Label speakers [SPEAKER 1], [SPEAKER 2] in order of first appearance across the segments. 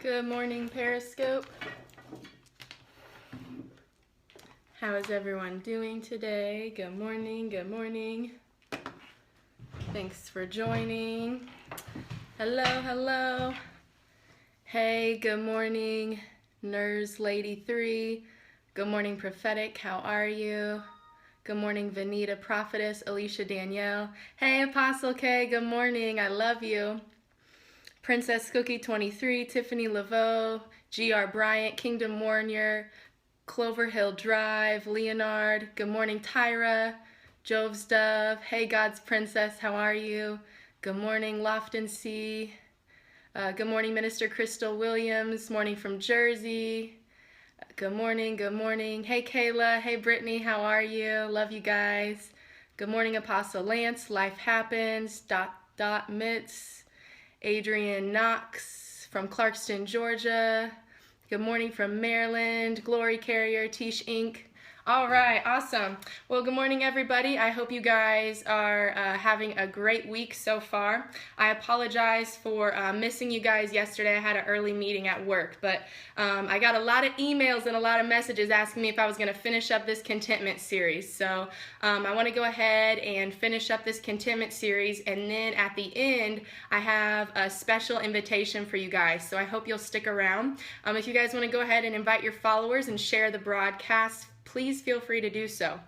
[SPEAKER 1] Good morning, Periscope. How is everyone doing today? Good morning, good morning. Thanks for joining. Hello, hello. Hey, good morning, Nurse Lady 3. Good morning, Prophetic. How are you? Good morning, Deneede Prophetess, Alicia Danielle. Hey, Apostle K. Good morning. I love you. Princess Cookie 23, Tiffany Laveau, G.R. Bryant, Kingdom Warrior, Clover Hill Drive, Leonard. Good morning, Tyra, Jove's Dove. Hey, God's Princess. How are you? Good morning, Lofton C. Good morning, Minister Crystal Williams. Morning from Jersey. Good morning, good morning. Hey, Kayla. Hey, Brittany. How are you? Love you guys. Good morning, Apostle Lance. Life Happens. Mitz. Adrian Knox from Clarkston, Georgia. Good morning from Maryland. Glory Carrier, Tish Inc. All right, awesome. Well, good morning, everybody. I hope you guys are having a great week so far. I apologize for missing you guys yesterday. I had an early meeting at work, but I got a lot of emails and a lot of messages asking me if I was going to finish up this contentment series. So I want to go ahead and finish up this contentment series, and then at the end, I have a special invitation for you guys. So I hope you'll stick around. If you guys want to go ahead and invite your followers and share the broadcast, please feel free to do so.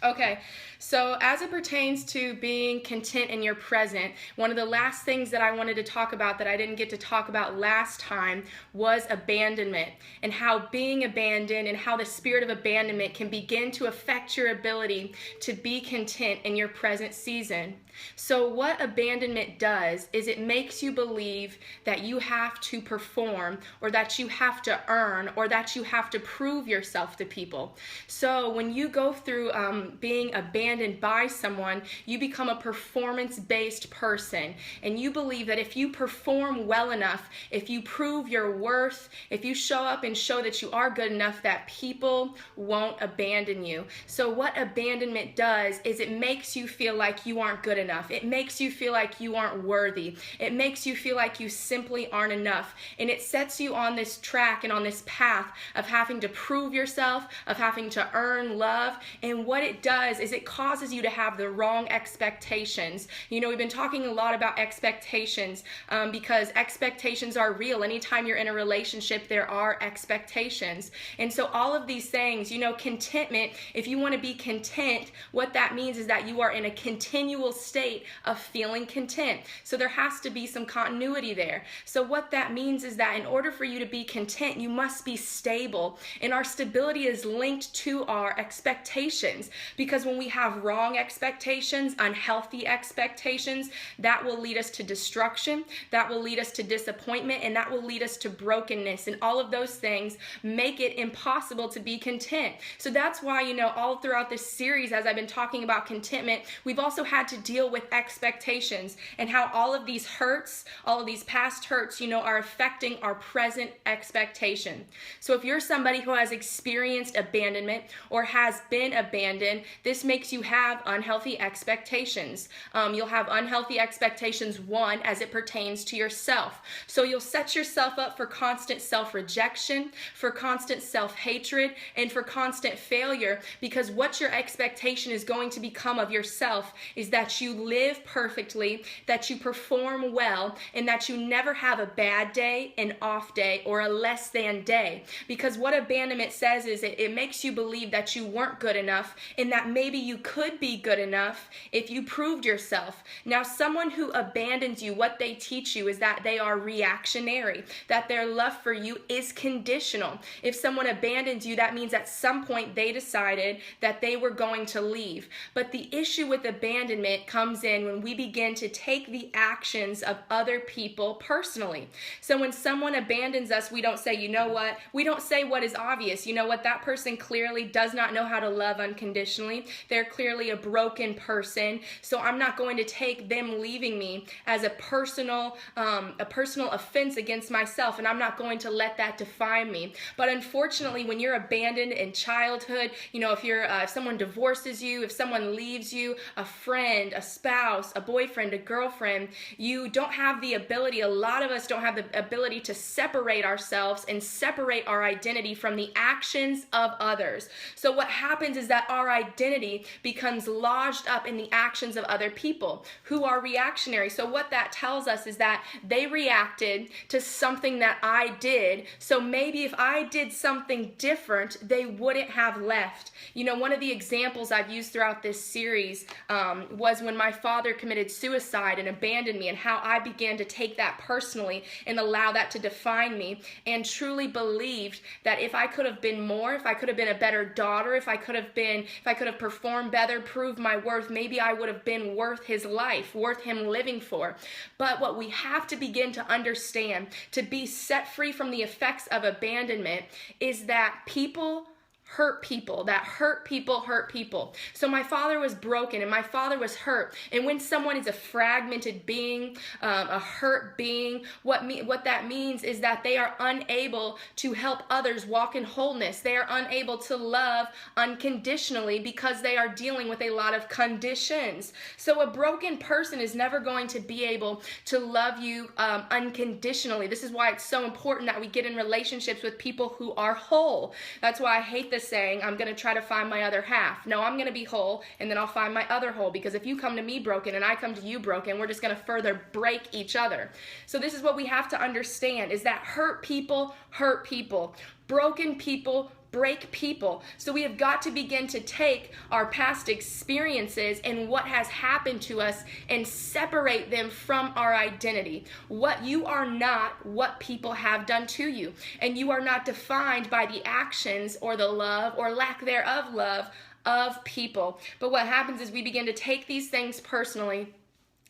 [SPEAKER 1] Okay, so as it pertains to being content in your present, one of the last things that I wanted to talk about that I didn't get to talk about last time was abandonment, and how being abandoned and how the spirit of abandonment can begin to affect your ability to be content in your present season. So what abandonment does is it makes you believe that you have to perform, or that you have to earn, or that you have to prove yourself to people. So when you go through being abandoned by someone, you become a performance-based person, and you believe that if you perform well enough, if you prove your worth, if you show up and show that you are good enough, that people won't abandon you. So what abandonment does is it makes you feel like you aren't good enough. It makes you feel like you aren't worthy. It makes you feel like you simply aren't enough, and it sets you on this track and on this path of having to prove yourself, of having to earn love. And what it does is it causes you to have the wrong expectations. You know, we've been talking a lot about expectations because expectations are real. Anytime you're in a relationship, there are expectations. And so all of these things, you know, contentment, if you want to be content, what that means is that you are in a continual state of feeling content. So there has to be some continuity there. So what that means is that in order for you to be content, you must be stable. And our stability is linked to our expectations. Because when we have wrong expectations, unhealthy expectations, that will lead us to destruction, that will lead us to disappointment, and that will lead us to brokenness. And all of those things make it impossible to be content. So that's why, you know, all throughout this series, as I've been talking about contentment, we've also had to deal with expectations and how all of these hurts, all of these past hurts, you know, are affecting our present expectation. So if you're somebody who has experienced abandonment or has been abandoned, this makes you have unhealthy expectations. You'll have unhealthy expectations, one, as it pertains to yourself. So you'll set yourself up for constant self-rejection, for constant self-hatred, and for constant failure, because what your expectation is going to become of yourself is that you live perfectly, that you perform well, and that you never have a bad day, an off day, or a less than day. Because what abandonment says is it makes you believe that you weren't good enough, and that maybe you could be good enough if you proved yourself. Now, someone who abandons you, what they teach you is that they are reactionary, that their love for you is conditional. If someone abandons you, that means at some point they decided that they were going to leave. But the issue with abandonment comes in when we begin to take the actions of other people personally. So when someone abandons us, we don't say, you know what? We don't say what is obvious. You know what? That person clearly does not know how to love unconditionally. unconditionally. They're clearly a broken person. So I'm not going to take them leaving me as a personal offense against myself, and I'm not going to let that define me. But unfortunately, when you're abandoned in childhood, if someone divorces you, if someone leaves you, a friend, a spouse, a boyfriend, a girlfriend, you don't have the ability, a lot of us don't have the ability to separate ourselves and separate our identity from the actions of others. So what happens is that our identity becomes lodged up in the actions of other people who are reactionary. So what that tells us is that they reacted to something that I did. So maybe if I did something different, they wouldn't have left. One of the examples I've used throughout this series was when my father committed suicide and abandoned me, and how I began to take that personally and allow that to define me, and truly believed that if I could have been more, if I could have been a better daughter, if I could have performed better, proved my worth, maybe I would have been worth his life, worth him living for. But what we have to begin to understand to be set free from the effects of abandonment is that people hurt people, that hurt people. So my father was broken and my father was hurt. And when someone is a fragmented being, a hurt being, what that means is that they are unable to help others walk in wholeness. They are unable to love unconditionally because they are dealing with a lot of conditions. So a broken person is never going to be able to love you unconditionally. This is why it's so important that we get in relationships with people who are whole. That's why I hate this saying, I'm going to try to find my other half. No, I'm going to be whole, and then I'll find my other whole, because if you come to me broken and I come to you broken, we're just going to further break each other. So this is what we have to understand, is that hurt people hurt people. Broken people break people. So we have got to begin to take our past experiences and what has happened to us and separate them from our identity. What you are not, what people have done to you. And you are not defined by the actions or the love or lack thereof love of people. But what happens is we begin to take these things personally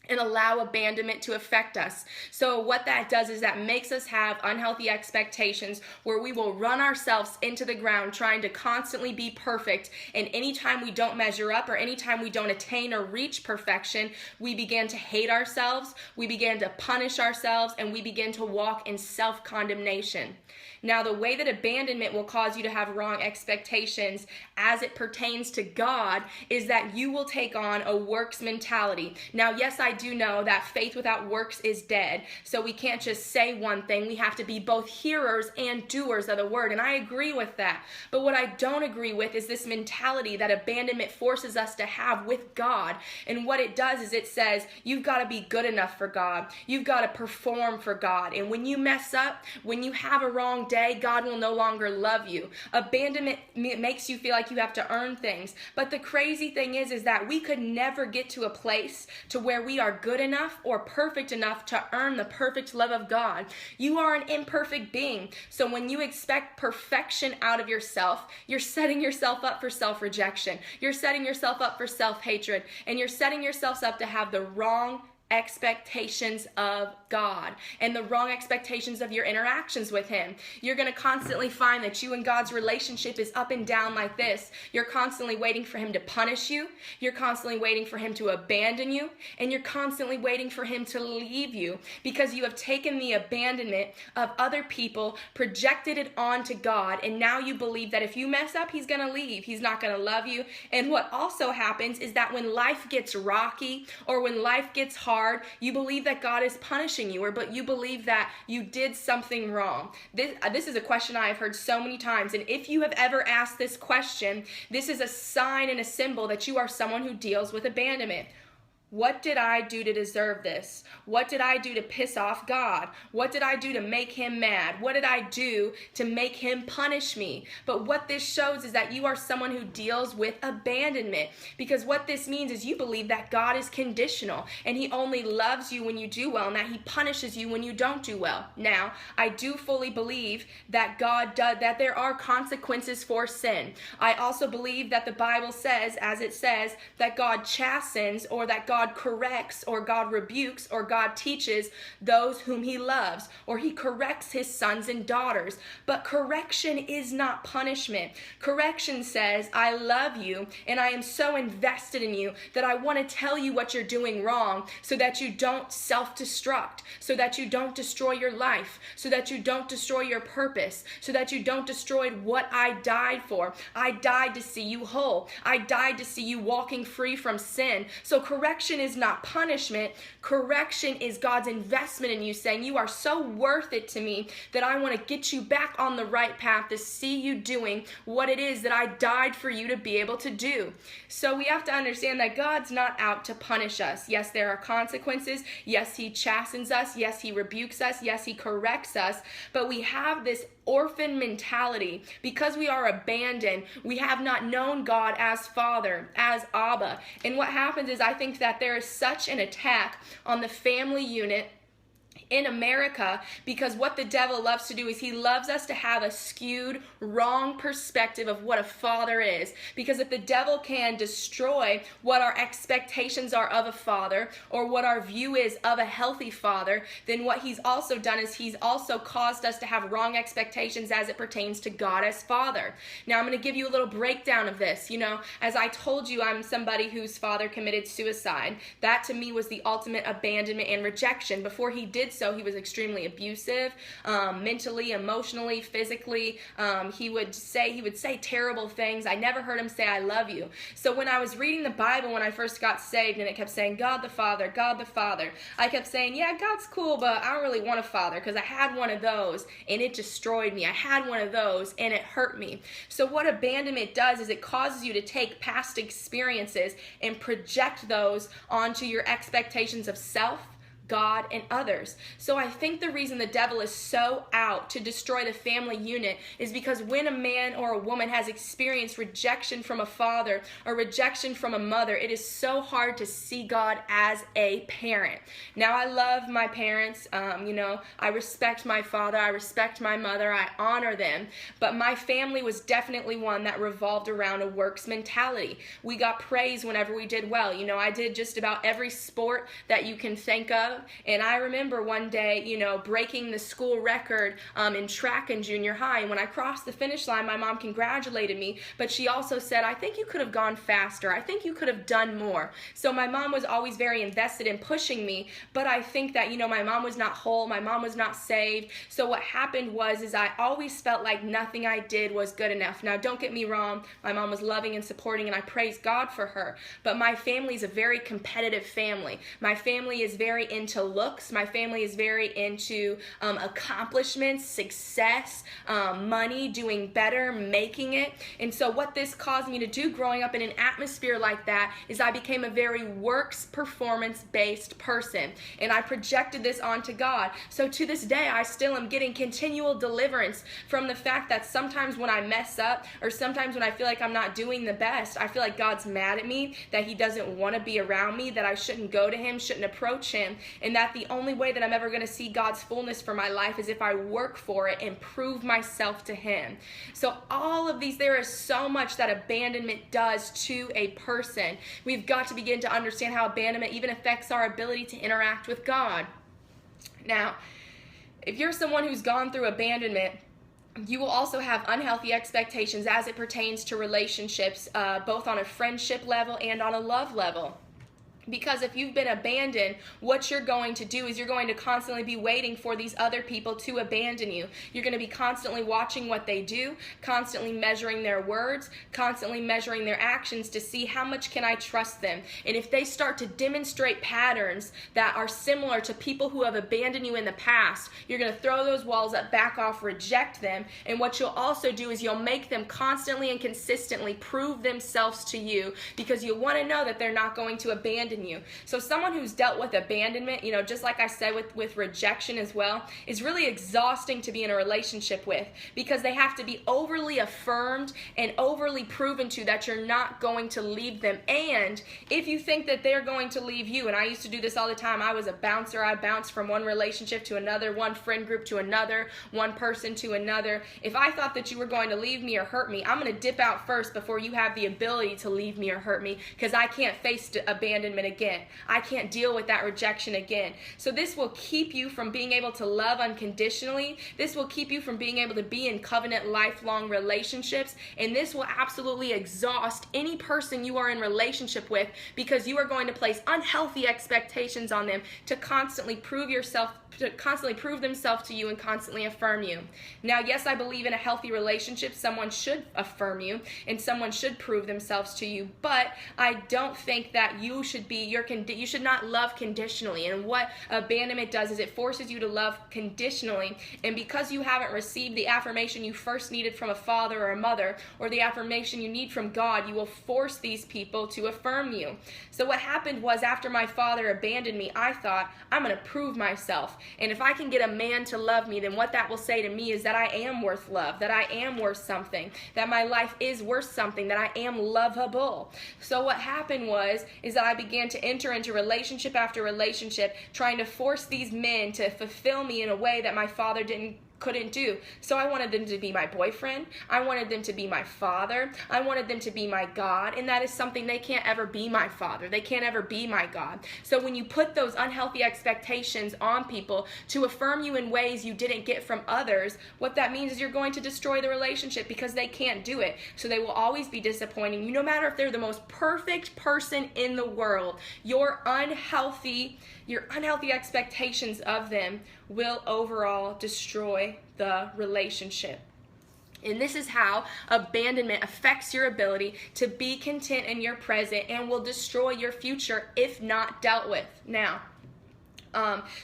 [SPEAKER 1] and allow abandonment to affect us. So what that does is that makes us have unhealthy expectations where we will run ourselves into the ground trying to constantly be perfect. And anytime we don't measure up, or anytime we don't attain or reach perfection, we begin to hate ourselves, we begin to punish ourselves, and we begin to walk in self-condemnation. Now, the way that abandonment will cause you to have wrong expectations as it pertains to God is that you will take on a works mentality. Now, yes, I do know that faith without works is dead. So we can't just say one thing. We have to be both hearers and doers of the word. And I agree with that. But what I don't agree with is this mentality that abandonment forces us to have with God. And what it does is it says, you've got to be good enough for God. You've got to perform for God. And when you mess up, when you have a wrong day, God will no longer love you. Abandonment makes you feel like you have to earn things. But the crazy thing is that we could never get to a place to where we are good enough or perfect enough to earn the perfect love of God. You are an imperfect being. So when you expect perfection out of yourself, you're setting yourself up for self-rejection. You're setting yourself up for self-hatred. And you're setting yourself up to have the wrong expectations of God and the wrong expectations of your interactions with Him. You're going to constantly find that you and God's relationship is up and down like this. You're constantly waiting for Him to punish you. You're constantly waiting for Him to abandon you. And you're constantly waiting for Him to leave you because you have taken the abandonment of other people, projected it onto God, and now you believe that if you mess up, He's going to leave. He's not going to love you. And what also happens is that when life gets rocky or when life gets hard, you believe that God is punishing you, but you believe that you did something wrong. This is a question I have heard so many times, and if you have ever asked this question, this is a sign and a symbol that you are someone who deals with abandonment. What did I do to deserve this? What did I do to piss off God? What did I do to make Him mad? What did I do to make Him punish me? But what this shows is that you are someone who deals with abandonment, because what this means is you believe that God is conditional and He only loves you when you do well and that He punishes you when you don't do well. Now, I do fully believe that that there are consequences for sin. I also believe that the Bible says, as it says, that God chastens, or that God God corrects or God rebukes or God teaches those whom he loves, or he corrects his sons and daughters. But correction is not punishment. Correction says, I love you and I am so invested in you that I want to tell you what you're doing wrong so that you don't self-destruct, so that you don't destroy your life, so that you don't destroy your purpose, so that you don't destroy what I died for. I died to see you whole. I died to see you walking free from sin. So correction is not punishment. Correction is God's investment in you, saying you are so worth it to me that I want to get you back on the right path to see you doing what it is that I died for you to be able to do. So we have to understand that God's not out to punish us. Yes, there are consequences. Yes, he chastens us. Yes, he rebukes us. Yes, he corrects us. But we have this orphan mentality. Because we are abandoned, we have not known God as Father, as Abba. And what happens is, I think that there is such an attack on the family unit in America, because what the devil loves to do is he loves us to have a skewed, wrong perspective of what a father is. Because if the devil can destroy what our expectations are of a father, or what our view is of a healthy father, then what he's also done is he's also caused us to have wrong expectations as it pertains to God as Father. Now I'm going to give you a little breakdown of this. You know, as I told you, I'm somebody whose father committed suicide. That to me was the ultimate abandonment and rejection. Before he did so, he was extremely abusive, mentally, emotionally, physically. He would say terrible things. I never heard him say, I love you. So when I was reading the Bible when I first got saved, and it kept saying, God the Father, God the Father, I kept saying, yeah, God's cool, but I don't really want a father, because I had one of those, and it destroyed me. I had one of those, and it hurt me. So what abandonment does is it causes you to take past experiences and project those onto your expectations of self, God, and others. So I think the reason the devil is so out to destroy the family unit is because when a man or a woman has experienced rejection from a father or rejection from a mother, it is so hard to see God as a parent. Now, I love my parents. I respect my father. I respect my mother. I honor them. But my family was definitely one that revolved around a works mentality. We got praise whenever we did well. You know, I did just about every sport that you can think of. And I remember one day, breaking the school record in track in junior high. And when I crossed the finish line, my mom congratulated me, but she also said, I think you could have gone faster. I think you could have done more. So my mom was always very invested in pushing me, but I think that, my mom was not whole. My mom was not saved. So what happened was I always felt like nothing I did was good enough. Now, don't get me wrong. My mom was loving and supporting, and I praise God for her. But my family is a very competitive family. My family is very into looks. My family is very into accomplishments, success, money, doing better, making it. And so what this caused me to do growing up in an atmosphere like that is I became a very works performance-based person. And I projected this onto God. So to this day, I still am getting continual deliverance from the fact that sometimes when I mess up, or sometimes when I feel like I'm not doing the best, I feel like God's mad at me, that he doesn't want to be around me, that I shouldn't go to him, shouldn't approach him, and that the only way that I'm ever going to see God's fullness for my life is if I work for it and prove myself to him. So all of these, there is so much that abandonment does to a person. We've got to begin to understand how abandonment even affects our ability to interact with God. Now, if you're someone who's gone through abandonment, you will also have unhealthy expectations as it pertains to relationships, both on a friendship level and on a love level. Because if you've been abandoned, what you're going to do is you're going to constantly be waiting for these other people to abandon you. You're going to be constantly watching what they do, constantly measuring their words, constantly measuring their actions to see how much can I trust them. And if they start to demonstrate patterns that are similar to people who have abandoned you in the past, you're going to throw those walls up, back off, reject them. And what you'll also do is you'll make them constantly and consistently prove themselves to you, because you want to know that they're not going to abandon you. So someone who's dealt with abandonment, just like I said with rejection as well, is really exhausting to be in a relationship with, because they have to be overly affirmed and overly proven to that you're not going to leave them. And if you think that they're going to leave you, and I used to do this all the time, I was a bouncer. I bounced from one relationship to another, one friend group to another, one person to another. If I thought that you were going to leave me or hurt me, I'm going to dip out first before you have the ability to leave me or hurt me, because I can't face abandonment abandonment again. I can't deal with that rejection again. So this will keep you from being able to love unconditionally. This will keep you from being able to be in covenant lifelong relationships. And this will absolutely exhaust any person you are in relationship with, because you are going to place unhealthy expectations on them to constantly prove themselves to you and constantly affirm you. Now, yes, I believe in a healthy relationship, someone should affirm you and someone should prove themselves to you, but I don't think that you should not love conditionally. And what abandonment does is it forces you to love conditionally, and because you haven't received the affirmation you first needed from a father or a mother, or the affirmation you need from God, you will force these people to affirm you. So what happened was, after my father abandoned me, I thought, I'm going to prove myself. And if I can get a man to love me, then what that will say to me is that I am worth love, that I am worth something, that my life is worth something, that I am lovable. So what happened is that I began to enter into relationship after relationship, trying to force these men to fulfill me in a way that my father couldn't do. So I wanted them to be my boyfriend. I wanted them to be my father. I wanted them to be my God. And that is something they can't ever be my father. They can't ever be my God. So when you put those unhealthy expectations on people to affirm you in ways you didn't get from others, what that means is you're going to destroy the relationship, because they can't do it. So they will always be disappointing you, no matter if they're the most perfect person in the world. Your unhealthy expectations of them will overall destroy the relationship. And this is how abandonment affects your ability to be content in your present and will destroy your future if not dealt with. Now,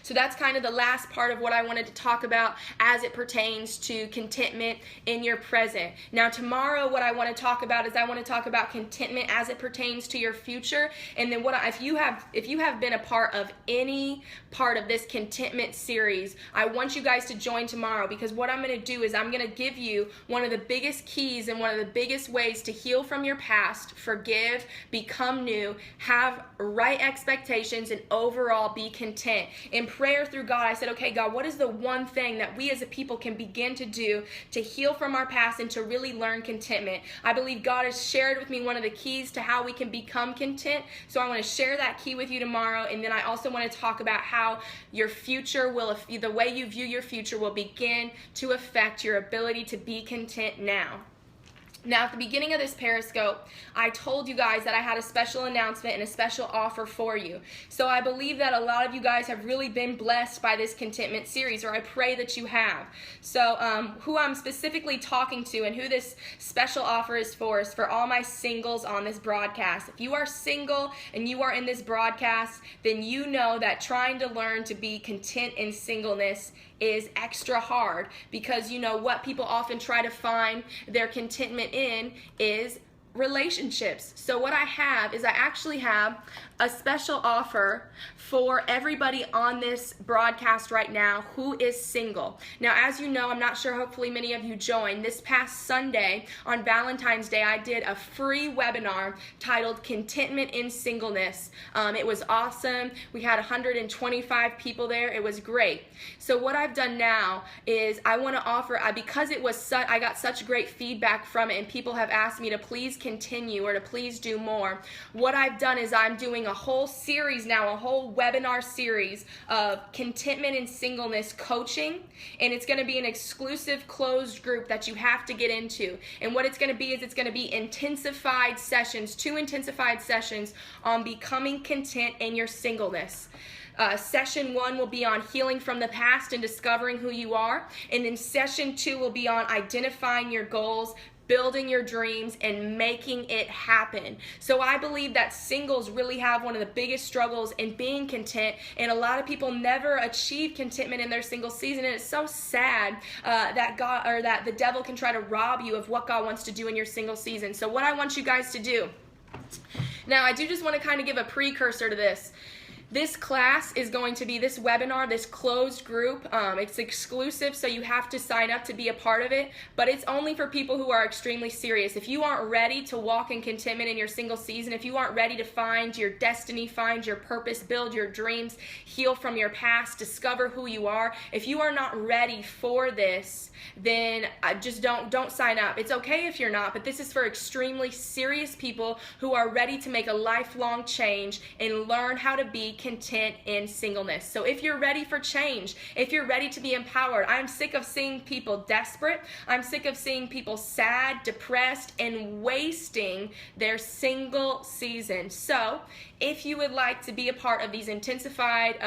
[SPEAKER 1] so that's kind of the last part of what I wanted to talk about as it pertains to contentment in your present. Now, tomorrow what I want to talk about is I want to talk about contentment as it pertains to your future. And then if you have been a part of any part of this contentment series, I want you guys to join tomorrow, because what I'm going to do is I'm going to give you one of the biggest keys and one of the biggest ways to heal from your past, forgive, become new, have right expectations, and overall be content. In prayer through God, I said, okay, God, what is the one thing that we as a people can begin to do to heal from our past and to really learn contentment? I believe God has shared with me one of the keys to how we can become content. So I want to share that key with you tomorrow. And then I also want to talk about how your future the way you view your future will begin to affect your ability to be content now. Now, at the beginning of this Periscope, I told you guys that I had a special announcement and a special offer for you. So I believe that a lot of you guys have really been blessed by this contentment series, or I pray that you have. So who I'm specifically talking to and who this special offer is for all my singles on this broadcast. If you are single and you are in this broadcast, then you know that trying to learn to be content in singleness is extra hard, because you know what people often try to find their contentment in is relationships. So what I actually have a special offer for everybody on this broadcast right now who is single. Now, as you know, I'm not sure, hopefully many of you joined. This past Sunday on Valentine's Day, I did a free webinar titled Contentment in Singleness. It was awesome. We had 125 people there. It was great. So what I've done now is I want to offer, because I got such great feedback from it and people have asked me to please continue or to please do more. What I've done is I'm doing a whole series now, a whole webinar series of contentment in singleness coaching, and it's going to be an exclusive closed group that you have to get into. And what it's going to be is it's going to be intensified sessions, 2 intensified sessions on becoming content in your singleness. Session 1 will be on healing from the past and discovering who you are, and then session 2 will be on identifying your goals, building your dreams, and making it happen. So I believe that singles really have one of the biggest struggles in being content, and a lot of people never achieve contentment in their single season, and it's so sad that the devil can try to rob you of what God wants to do in your single season. So what I want you guys to do, now I do just want to kind of give a precursor to this. This class is going to be this webinar, this closed group. It's exclusive, so you have to sign up to be a part of it, but it's only for people who are extremely serious. If you aren't ready to walk in contentment in your single season, if you aren't ready to find your destiny, find your purpose, build your dreams, heal from your past, discover who you are, if you are not ready for this, then just don't sign up. It's okay if you're not, but this is for extremely serious people who are ready to make a lifelong change and learn how to be content in singleness. So if you're ready for change, if you're ready to be empowered, I'm sick of seeing people desperate. I'm sick of seeing people sad, depressed, and wasting their single season. So if you would like to be a part of these intensified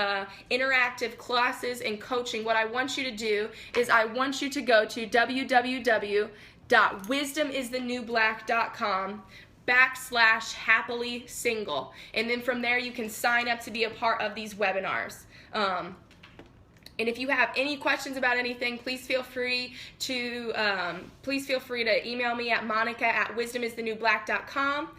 [SPEAKER 1] interactive classes and coaching, what I want you to do is I want you to go to www.wisdomisthenewblack.com/happily single, and then from there you can sign up to be a part of these webinars. And if you have any questions about anything, please feel free to email me at monica@wisdomisthenewblack.com.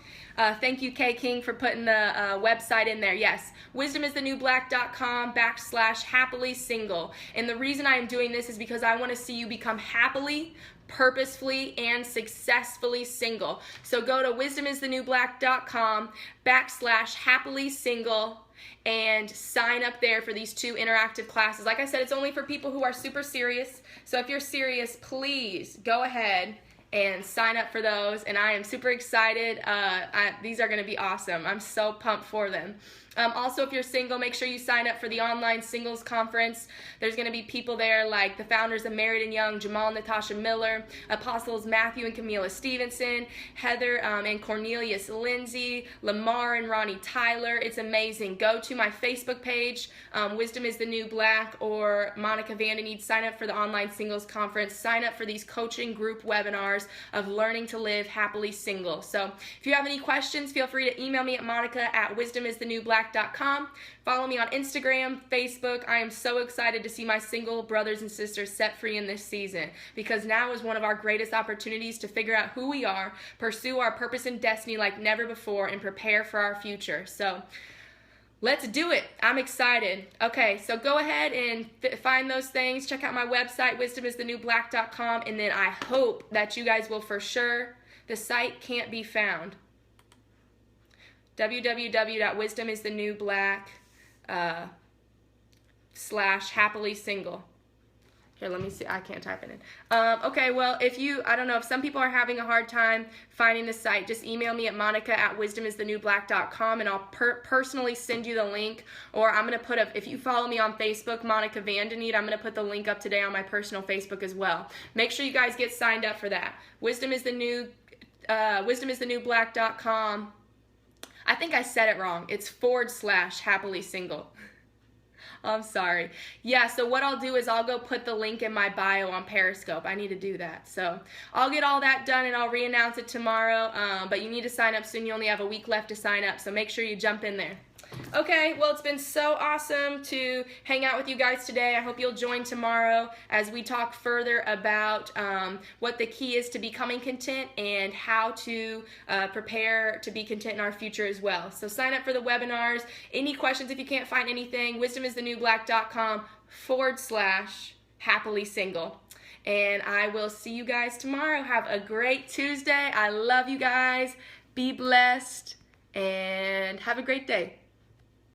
[SPEAKER 1] Thank you, K King, for putting the website in there. Yes, wisdomisthenewblack.com/happily single. And the reason I am doing this is because I want to see you become happily, purposefully, and successfully single. So go to wisdomisthenewblack.com/happily single and sign up there for these 2 interactive classes. Like I said, it's only for people who are super serious. So if you're serious, please go ahead and sign up for those, and I am super excited. These are going to be awesome. I'm so pumped for them. Also, if you're single, make sure you sign up for the online singles conference. There's going to be people there like the founders of Married and Young, Jamal and Natasha Miller, apostles Matthew and Camila Stevenson, Heather and Cornelius Lindsay, Lamar and Ronnie Tyler. It's amazing. Go to my Facebook page, Wisdom is the New Black, or Monica Deneede. Sign up for the online singles conference. Sign up for these coaching group webinars of learning to live happily single. So if you have any questions, feel free to email me at monica@wisdomisthenewblack.com. Follow me on Instagram, Facebook. I am so excited to see my single brothers and sisters set free in this season, because now is one of our greatest opportunities to figure out who we are, pursue our purpose and destiny like never before, and prepare for our future. So let's do it. I'm excited. Okay, so go ahead and find those things. Check out my website, wisdomisthenewblack.com, and then I hope that you guys will for sure. The site can't be found. www.wisdomisthenewblack/happily single. Here, let me see. I can't type it in. Okay, well, I don't know, if some people are having a hard time finding the site, just email me at monica@wisdomisthenewblack.com, and I'll personally send you the link. Or I'm going to if you follow me on Facebook, Monica Deneede, I'm going to put the link up today on my personal Facebook as well. Make sure you guys get signed up for that. wisdomisthenewblack.com. I think I said it wrong. It's /happily single. I'm sorry. Yeah, so what I'll do is I'll go put the link in my bio on Periscope. I need to do that. So I'll get all that done and I'll re-announce it tomorrow. But you need to sign up soon. You only have a week left to sign up, so make sure you jump in there. Okay, well, it's been so awesome to hang out with you guys today. I hope you'll join tomorrow as we talk further about what the key is to becoming content and how to prepare to be content in our future as well. So sign up for the webinars. Any questions if you can't find anything, wisdomisthenewblack.com/happily single. And I will see you guys tomorrow. Have a great Tuesday. I love you guys. Be blessed and have a great day.